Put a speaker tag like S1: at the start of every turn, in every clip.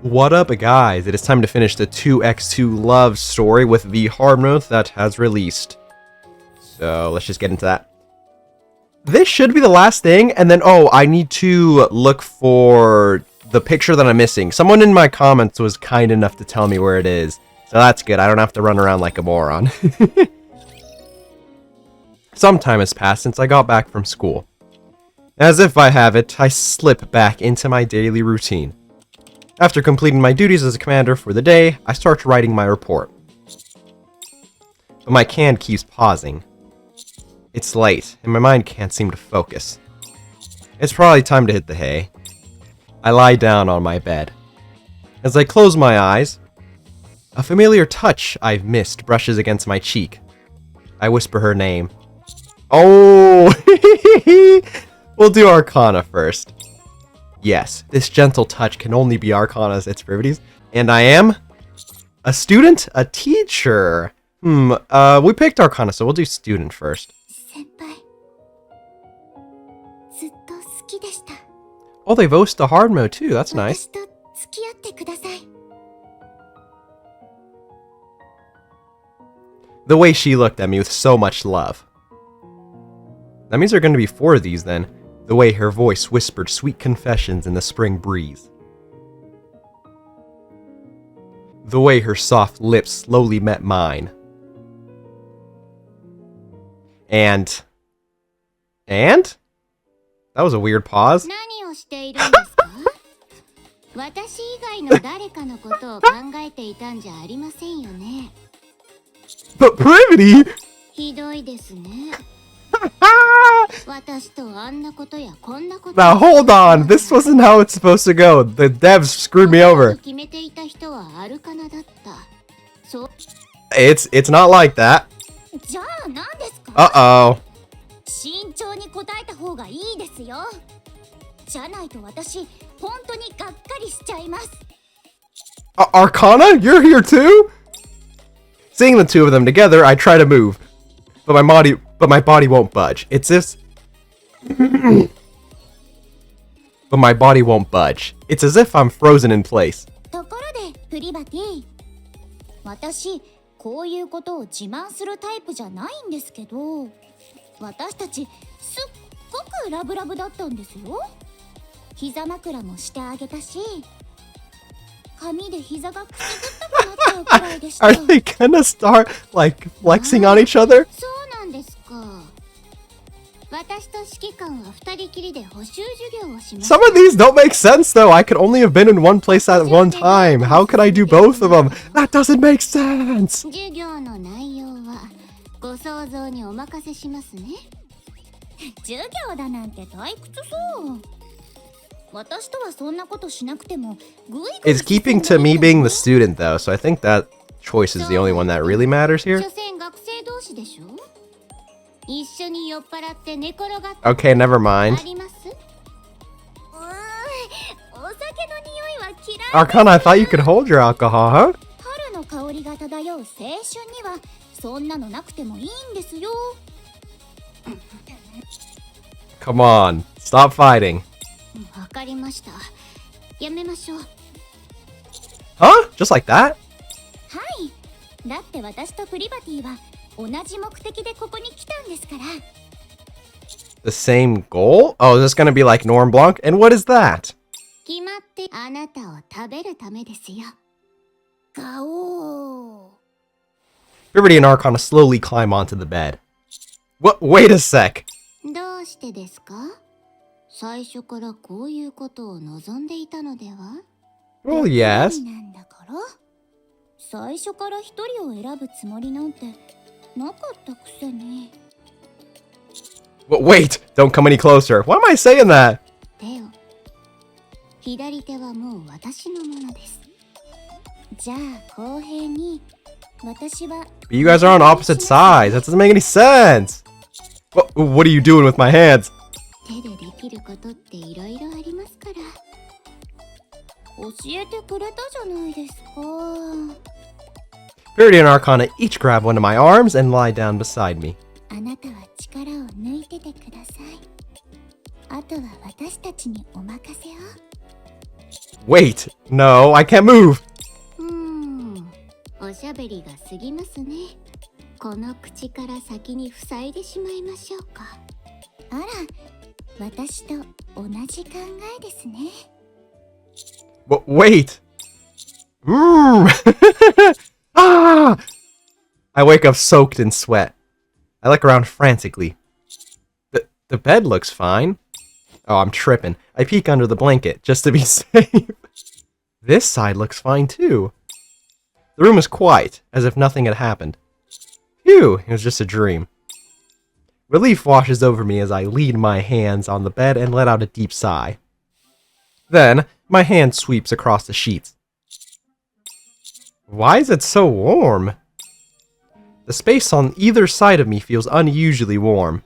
S1: What up, guys? It is time to finish the 2x2 love story with the hard mode that has released. So let's just get into that. This should be the last thing, and then, oh, I need to look for the picture that I'm missing. Someone in my comments was kind enough to tell me where it is. So that's good. I don't have to run around like a moron. Some time has passed since I got back from school. As if I have it, I slip back into my daily routine. After completing my duties as a commander for the day, I start writing my report. But my can keeps pausing. It's late, and my mind can't seem to focus. It's probably time to hit the hay. I lie down on my bed. As I close my eyes, a familiar touch I've missed brushes against my cheek. I whisper her name. Oh! We'll do Arcana first. Yes, this gentle touch can only be Arcana's its privatives. And I am a student, a teacher. We picked Arcana, so we'll do student first. Oh, they voiced the hard mode too. That's nice. The way she looked at me with so much love. That means there are going to be 4 of these then. The way her voice whispered sweet confessions in the spring breeze. The way her soft lips slowly met mine. And? That was a weird pause. But privity? Now hold on, this wasn't how it's supposed to go. The devs screwed me over. It's not like that. Uh-oh. Arcana? You're here too? Seeing the two of them together, I try to move. But my body won't budge. It's this. But my body won't budge. It's as if I'm frozen in place. Are they gonna start, like, flexing on each other? Some of these don't make sense, though. I could only have been in one place at one time. How could I do both of them? That doesn't make sense! It's keeping to me being the student, though, so I think that choice is the only one that really matters here. Okay, never mind. Arcana, I thought you could hold your alcohol, huh? Come on, stop fighting. Huh? Just like that? The same goal? Oh, is this gonna be like Norm Blanc? And what is that? Everybody and Arcana slowly climb onto the bed. What? Wait a sec. Well, yes. But wait! Don't come any closer. Why am I saying that? But you guys are on opposite sides. That doesn't make any sense. What are you doing with my hands? Purity and Arcana each grab one of my arms and lie down beside me. Wait, no, I can't move.
S2: おしゃべりが過ぎますね。この口から先に塞いでしまいましょうか。あら、私と同じ考えですね。
S1: But wait. Ah! I wake up soaked in sweat. I look around frantically. The bed looks fine. Oh, I'm tripping. I peek under the blanket just to be safe. This side looks fine too. The room is quiet, as if nothing had happened. Phew, it was just a dream. Relief washes over me as I lean my hands on the bed and let out a deep sigh. Then, my hand sweeps across the sheets. Why is it so warm? The space on either side of me feels unusually warm,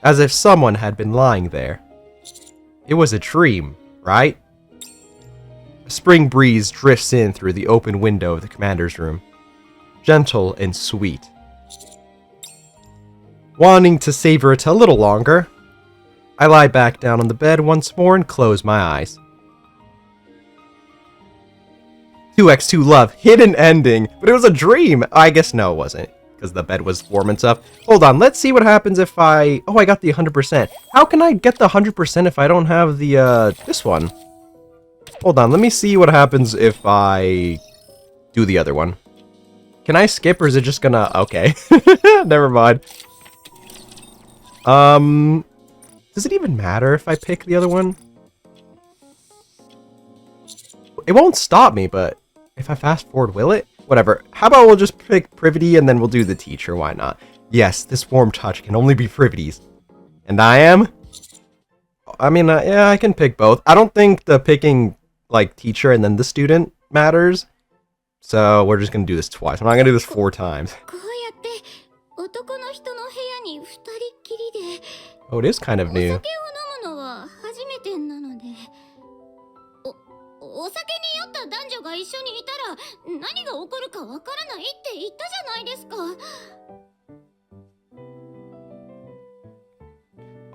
S1: as if someone had been lying there. It was a dream, right? A spring breeze drifts in through the open window of the commander's room, gentle and sweet. Wanting to savor it a little longer, I lie back down on the bed once more and close my eyes. 2x2 Love, hidden ending, but it was a dream! I guess no, it wasn't, because the bed was warm and stuff. Hold on, let's see what happens if I... Oh, I got the 100%. How can I get the 100% if I don't have the, this one? Hold on, let me see what happens if I do the other one. Can I skip, or is it just gonna... Okay. Never mind. Does it even matter if I pick the other one? It won't stop me, but if I fast forward, will it? Whatever. How about we'll just pick Privity and then we'll do the teacher, why not? Yes, this warm touch can only be Privity's. And I am? I mean, yeah, I can pick both. I don't think the picking, like, teacher and then the student matters. So, we're just gonna do this twice. I'm not gonna do this 4 times. Oh, it is kind of new.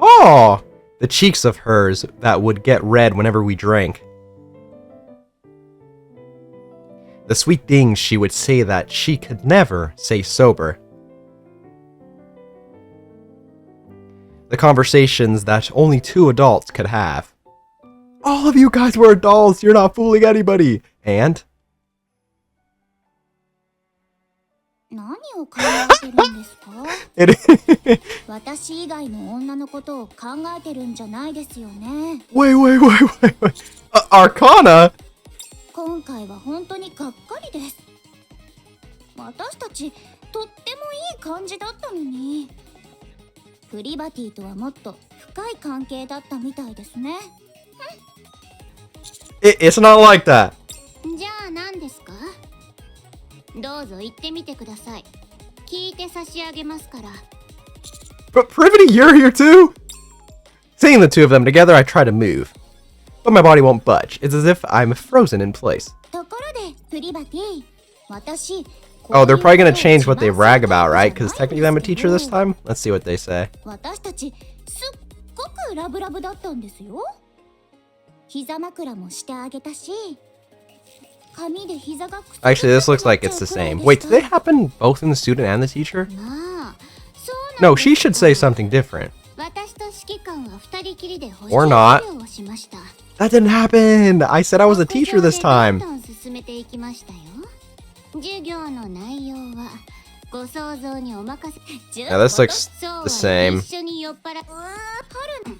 S1: Oh! The cheeks of hers that would get red whenever we drank. The sweet things she would say that she could never say sober. The conversations that only 2 adults could have. All of you guys were adults, you're not fooling anybody! And? It is. Wait. Arcana?
S2: 今回は本当にがっかりです。私たちとってもいい感じだったのに。プリバティとはもっと深い関係だったみたいですね。
S1: It's not like that.
S2: じゃあ何ですか？どうぞ言ってみてください。聞いて差し上げますから。
S1: But Privity, you're here too? Seeing the two of them together, I try to move. But my body won't budge. It's as if I'm frozen in place.
S2: ところで、プリバティ、私、
S1: Oh, they're probably gonna change what they brag about, right? Because technically I'm a teacher this time? Let's see what they say.
S2: 私たち、すっごくラブラブだったんですよ。膝枕もしてあげたし。
S1: Actually, this looks like it's the same. Wait, did they happen both in the student and the teacher? No, she should say something different. Or not. That didn't happen! I said I was a teacher this time. Yeah, this looks the same.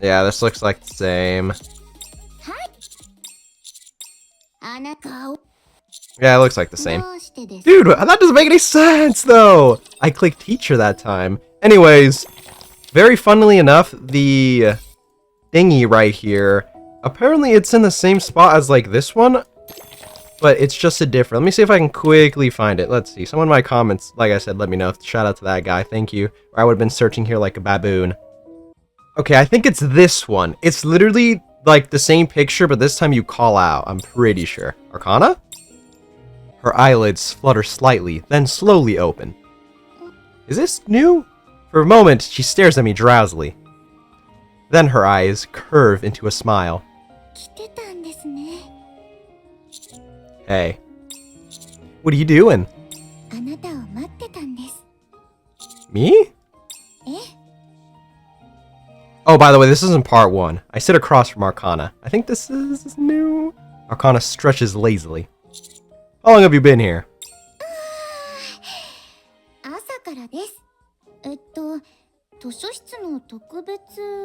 S1: Yeah, this looks like the same. Yeah, it looks like the same. Dude, that doesn't make any sense, though! I clicked teacher that time. Anyways, very funnily enough, the thingy right here, apparently it's in the same spot as, like, this one, but it's just a different. Let me see if I can quickly find it. Let's see. Someone in my comments, like I said, let me know. Shout out to that guy. Thank you. Or I would have been searching here like a baboon. Okay, I think it's this one. It's literally, like, the same picture, but this time you call out. I'm pretty sure. Arcana? Her eyelids flutter slightly, then slowly open. Is this new? For a moment, she stares at me drowsily. Then her eyes curve into a smile. Hey. What are you doing?
S2: あなたを待ってたんです。
S1: Me?
S2: え？
S1: Oh, by the way, this isn't part 1. I sit across from Arcana. I think this is new. Arcana stretches lazily. How long have you been here?
S2: 朝からです。図書室の特別。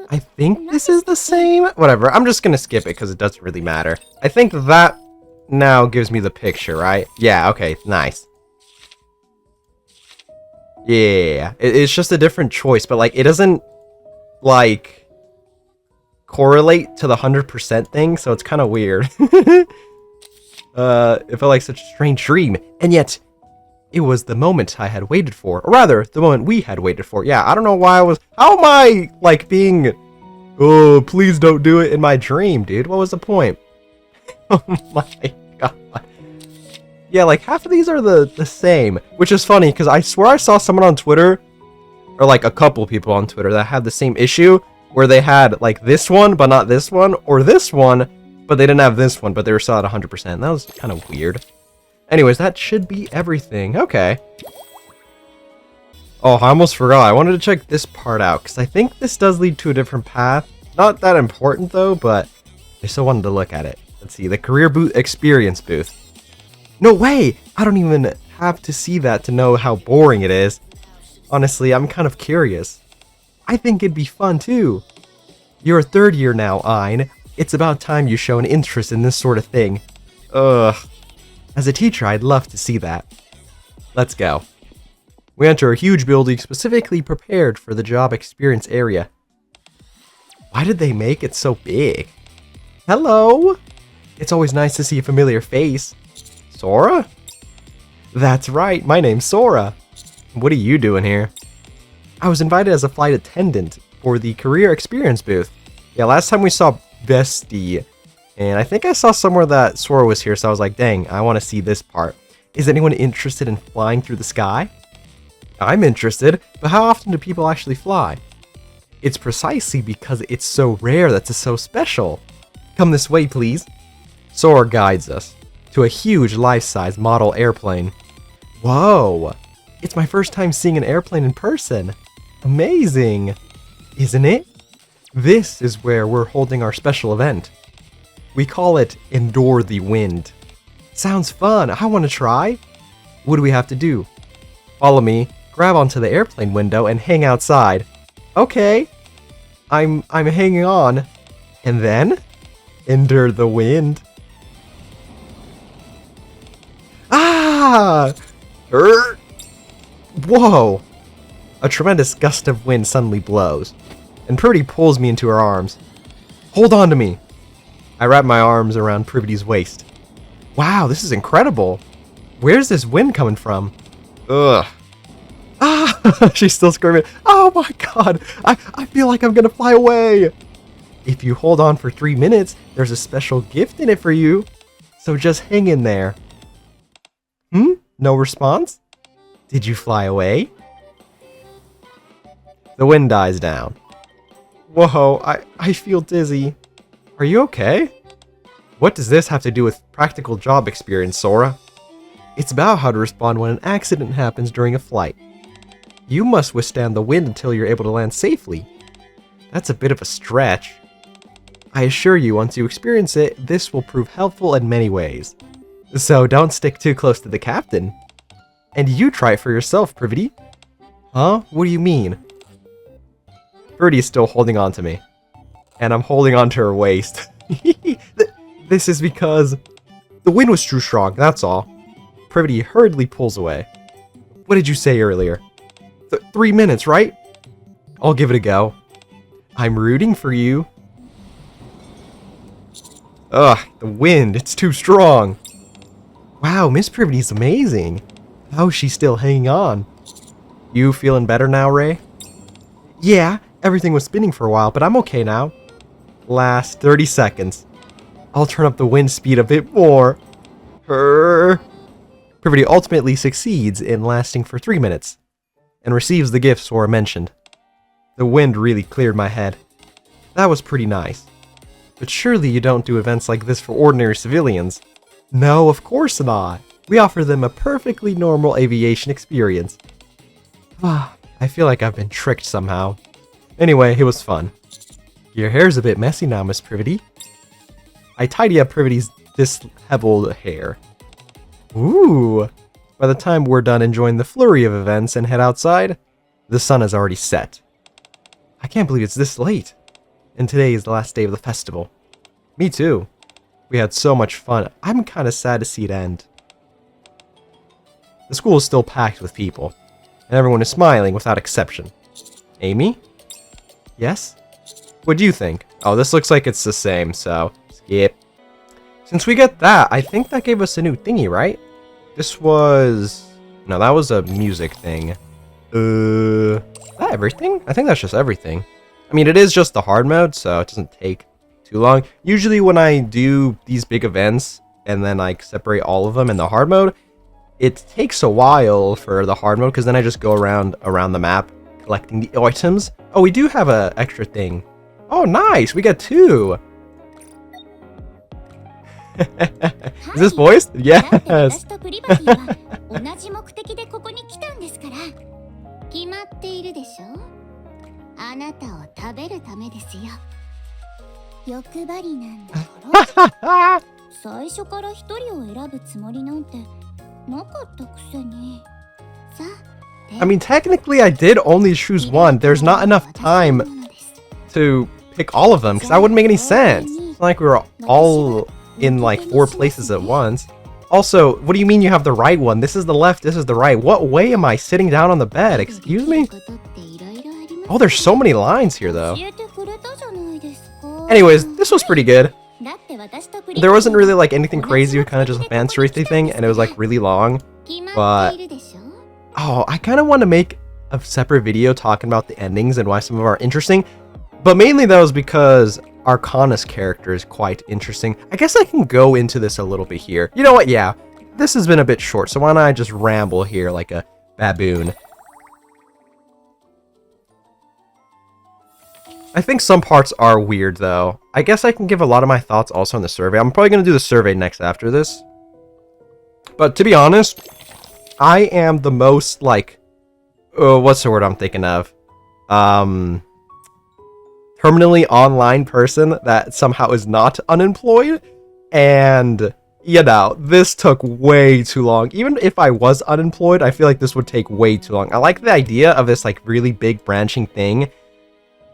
S1: I think this is the same. Whatever, I'm just gonna skip it because it doesn't really matter. I think that now gives me the picture, right? Yeah, okay, nice. Yeah, it's just a different choice, but like, it doesn't, like, correlate to the 100% thing, so it's kind of weird. It felt like such a strange dream, and yet, it was the moment I had waited for. Or rather, the moment we had waited for. Yeah, I don't know why how am I, like, being, oh, please don't do it in my dream, dude. What was the point? Oh my god. Yeah, like, half of these are the same, which is funny, because I swear I saw someone on Twitter, or like a couple people on Twitter that had the same issue, where they had, like, this one, but not this one, or this one, but they didn't have this one, but they were still at 100%. That was kind of weird. Anyways, that should be everything. Okay. Oh, I almost forgot. I wanted to check this part out, because I think this does lead to a different path. Not that important, though, but I still wanted to look at it. Let's see. The career experience booth. No way! I don't even have to see that to know how boring it is. Honestly, I'm kind of curious. I think it'd be fun, too. You're a third year now, Ein. It's about time you show an interest in this sort of thing. Ugh. As a teacher, I'd love to see that. Let's go. We enter a huge building specifically prepared for the job experience area. Why did they make it so big? Hello? It's always nice to see a familiar face. Sora? That's right, my name's Sora. What are you doing here? I was invited as a flight attendant for the career experience booth. Yeah, last time we saw Bestie, and I think I saw somewhere that Sora was here, so I was like, dang, I want to see this part. Is anyone interested in flying through the sky? I'm interested, but how often do people actually fly? It's precisely because it's so rare that it's so special. Come this way, please. Sora guides us to a huge life-size model airplane. Whoa! It's my first time seeing an airplane in person. Amazing! Isn't it? This is where we're holding our special event. We call it Endure the Wind. Sounds fun. I want to try. What do we have to do? Follow me, grab onto the airplane window, and hang outside. Okay. I'm hanging on. And then? Endure the wind. Ah! Whoa! A tremendous gust of wind suddenly blows, and Privity pulls me into her arms. Hold on to me! I wrap my arms around Privity's waist. Wow, this is incredible! Where's this wind coming from? Ugh. Ah! She's still screaming. Oh my god! I feel like I'm gonna fly away! If you hold on for 3 minutes, there's a special gift in it for you. So just hang in there. No response? Did you fly away? The wind dies down. Whoa, I feel dizzy. Are you okay? What does this have to do with practical job experience, Sora? It's about how to respond when an accident happens during a flight. You must withstand the wind until you're able to land safely. That's a bit of a stretch. I assure you, once you experience it, this will prove helpful in many ways. So don't stick too close to the captain. And you try it for yourself, Privity. Huh? What do you mean? Privity is still holding on to me. And I'm holding on to her waist. This is because the wind was too strong, that's all. Privity hurriedly pulls away. What did you say earlier? 3 minutes, right? I'll give it a go. I'm rooting for you. Ugh, the wind, it's too strong. Wow, Miss Privity's amazing. How is she still hanging on? You feeling better now, Ray? Yeah, everything was spinning for a while, but I'm okay now. Last 30 seconds. I'll turn up the wind speed a bit more. Privity ultimately succeeds in lasting for 3 minutes, and receives the gift Sora mentioned. The wind really cleared my head. That was pretty nice. But surely you don't do events like this for ordinary civilians. No, of course not. We offer them a perfectly normal aviation experience. I feel like I've been tricked somehow. Anyway, it was fun. Your hair's a bit messy now, Miss Privity. I tidy up Privity's disheveled hair. Ooh! By the time we're done enjoying the flurry of events and head outside, the sun has already set. I can't believe it's this late. And today is the last day of the festival. Me too. We had so much fun. I'm kind of sad to see it end. The school is still packed with people, and everyone is smiling without exception. Amy? Yes? What do you think? Oh, this looks like it's the same, so skip. Since we get that, I think that gave us a new thingy, right? This was... No, that was a music thing. Is that everything? I think that's just everything. I mean, it is just the hard mode, so it doesn't take too long. Usually when I do these big events, and then I separate all of them in the hard mode, it takes a while for the hard mode, because then I just go around the map, collecting the items. Oh, we do have an extra thing. Oh, nice! We get 2! Is this voiced? Yes! I mean, technically I did only choose one. There's not enough time to pick all of them, because that wouldn't make any sense. It's not like we were all in like 4 places at once. Also, what do you mean you have the right one? This is the left, this is the right. What way am I sitting down on the bed? Excuse me? Oh, there's so many lines here, though. Anyways, this was pretty good. There wasn't really like anything crazy, it was kind of just a fan story thing, and it was like really long. But, oh, I kind of want to make a separate video talking about the endings and why some of them are interesting. But mainly that was because Arcana's character is quite interesting. I guess I can go into this a little bit here. You know what? Yeah, this has been a bit short, so why don't I just ramble here like a baboon. I think some parts are weird, though. I guess I can give a lot of my thoughts also on the survey. I'm probably going to do the survey next after this. But to be honest, I am the most, like... what's the word I'm thinking of? Terminally online person that somehow is not unemployed. And, you know, this took way too long. Even if I was unemployed, I feel like this would take way too long. I like the idea of this, like, really big branching thing.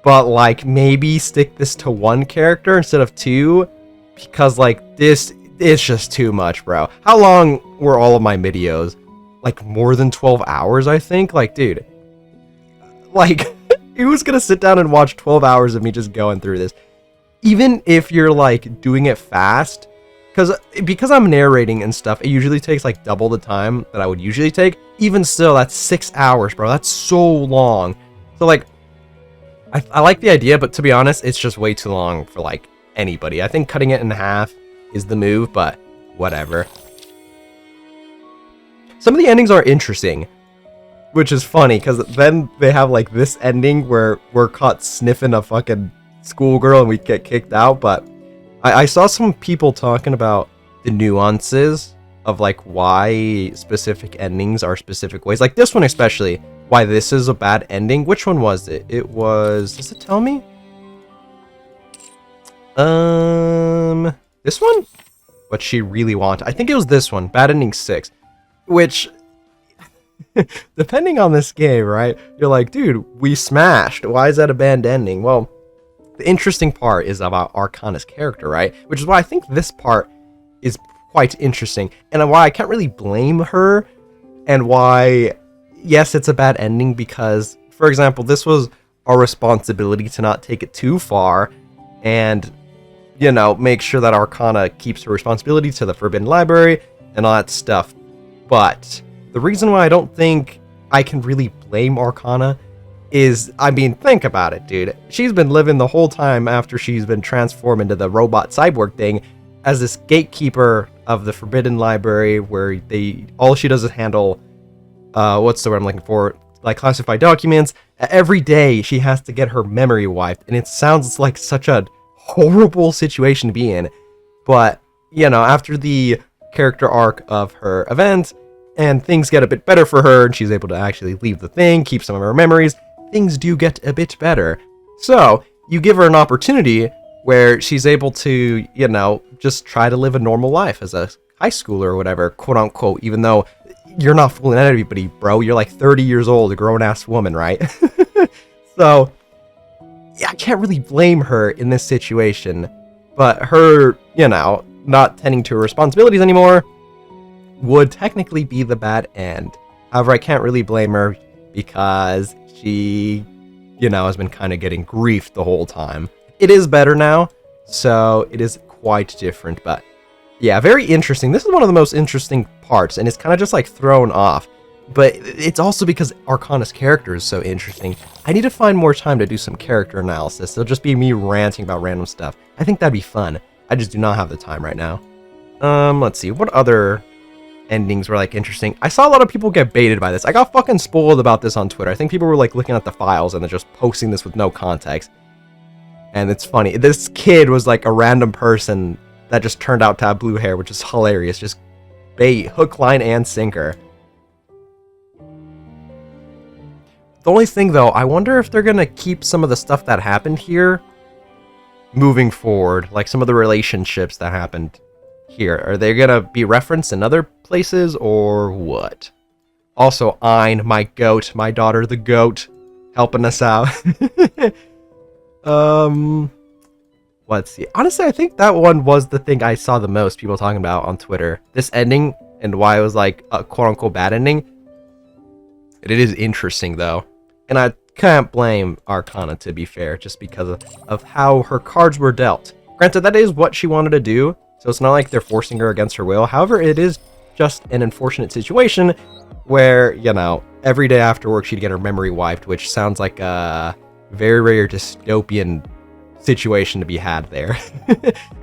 S1: But, like, maybe stick this to 1 character instead of 2. Because, like, this is just too much, bro. How long were all of my videos? Like, more than 12 hours, I think? Like, dude. Like, who's gonna sit down and watch 12 hours of me just going through this? Even if you're, like, doing it fast. Because I'm narrating and stuff, it usually takes, like, double the time that I would usually take. Even still, that's 6 hours, bro. That's so long. So, like... I like the idea, but to be honest, it's just way too long for, like, anybody. I think cutting it in half is the move, but whatever. Some of the endings are interesting, which is funny, because then they have, like, this ending where we're caught sniffing a fucking schoolgirl and we get kicked out, but I saw some people talking about the nuances of, like, why specific endings are specific ways. Like, this one especially. Why this is a bad ending. Which one was it? It was... Does it tell me? This one? What she really wanted. I think it was this one. Bad ending 6. Which... depending on this game, right? You're like, dude, we smashed. Why is that a bad ending? Well, the interesting part is about Arcana's character, right? Which is why I think this part is quite interesting. And why I can't really blame her. And why... Yes, it's a bad ending because, for example, this was our responsibility to not take it too far and, you know, make sure that Arcana keeps her responsibility to the Forbidden Library and all that stuff. But the reason why I don't think I can really blame Arcana is, I mean, think about it, dude. She's been living the whole time after she's been transformed into the robot cyborg thing as this gatekeeper of the Forbidden Library where all she does is handle... what's the word I'm looking for? Like, classified documents. Every day, she has to get her memory wiped, and it sounds like such a horrible situation to be in. But, you know, after the character arc of her event, and things get a bit better for her, and she's able to actually leave the thing, keep some of her memories. Things do get a bit better. So, you give her an opportunity where she's able to, you know, just try to live a normal life as a high schooler or whatever, quote unquote, even though you're not fooling anybody, bro. You're like 30 years old, a grown-ass woman, right? So, yeah, I can't really blame her in this situation, but her, you know, not tending to her responsibilities anymore would technically be the bad end. However, I can't really blame her because she, you know, has been kind of getting grief the whole time. It is better now, so it is quite different, but yeah, very interesting. This is one of the most interesting parts, and it's kind of just like thrown off. But it's also because Arcana's character is so interesting. I need to find more time to do some character analysis. It'll just be me ranting about random stuff. I think that'd be fun. I just do not have the time right now. Let's see. What other endings were like interesting? I saw a lot of people get baited by this. I got fucking spoiled about this on Twitter. I think people were like looking at the files and then just posting this with no context. And it's funny. This kid was like a random person that just turned out to have blue hair, which is hilarious. Just bait, hook, line, and sinker. The only thing, though, I wonder if they're going to keep some of the stuff that happened here moving forward, like some of the relationships that happened here. Are they going to be referenced in other places, or what? Also, Ein, my goat, my daughter, the goat, helping us out. Let's see. Honestly, I think that one was the thing I saw the most people talking about on Twitter. This ending, and why it was like a quote-unquote bad ending. It is interesting, though. And I can't blame Arcana, to be fair, just because of how her cards were dealt. Granted, that is what she wanted to do, so it's not like they're forcing her against her will. However, it is just an unfortunate situation where, you know, every day after work she'd get her memory wiped, which sounds like a very rare dystopian situation to be had there.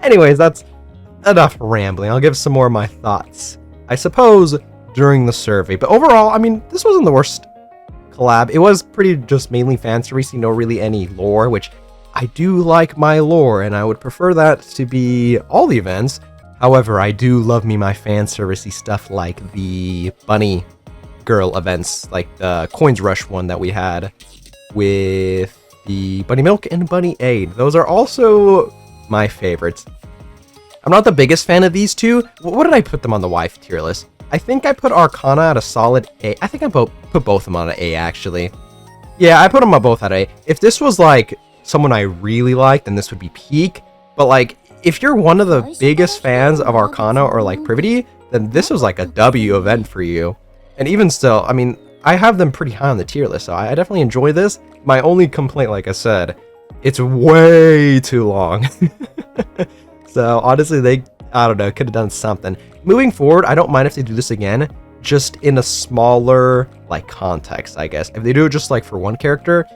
S1: Anyways, that's enough rambling. I'll give some more of my thoughts, I suppose, during the survey. But overall, I mean, this wasn't the worst collab. It was pretty just mainly fan servicey, no really any lore, which I do like my lore, and I would prefer that to be all the events. However, I do love me my fan servicey stuff like the Bunny Girl events, like the Coins Rush one that we had with the Bunny Milk and Bunny Aid. Those are also my favorites. I'm not the biggest fan of these two. What did I put them on the wife tier list? I think I put Arcana at a solid A. I think I put both of them on an A, actually. Yeah, I put them on both at A. If this was, like, someone I really liked, then this would be peak. But, like, if you're one of the biggest fans of Arcana or, like, Privity, then this was, like, a W event for you. And even still, I mean, I have them pretty high on the tier list, so I definitely enjoy this. My only complaint, like I said, it's way too long. So, honestly, I don't know, could have done something. Moving forward, I don't mind if they do this again, just in a smaller, like, context, I guess. If they do it just, like, for one character,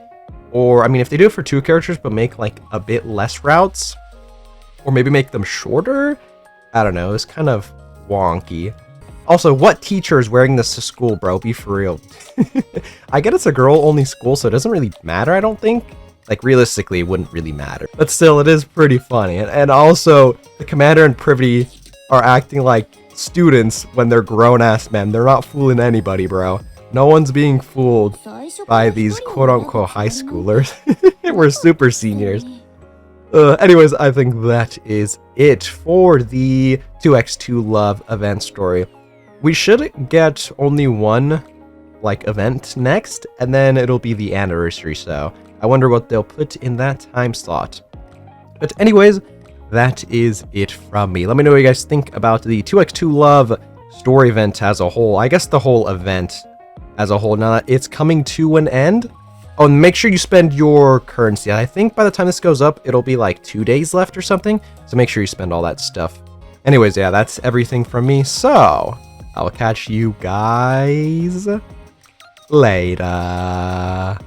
S1: or, I mean, if they do it for two characters, but make, like, a bit less routes, or maybe make them shorter, I don't know, it's kind of wonky. Also, what teacher is wearing this to school, bro? Be for real. I get it's a girl-only school, so it doesn't really matter, I don't think. Like, realistically, it wouldn't really matter. But still, it is pretty funny. And also, the Commander and Privity are acting like students when they're grown-ass men. They're not fooling anybody, bro. No one's being fooled by these quote-unquote high schoolers. We're super seniors. Anyways, I think that is it for the 2x2 Love event story. We should get only one, like, event next, and then it'll be the anniversary, so I wonder what they'll put in that time slot. But anyways, that is it from me. Let me know what you guys think about the 2x2 Love story event as a whole. I guess the whole event as a whole, now that it's coming to an end. Oh, and make sure you spend your currency. I think by the time this goes up, it'll be like 2 days left or something. So make sure you spend all that stuff. Anyways, yeah, that's everything from me. So I'll catch you guys later.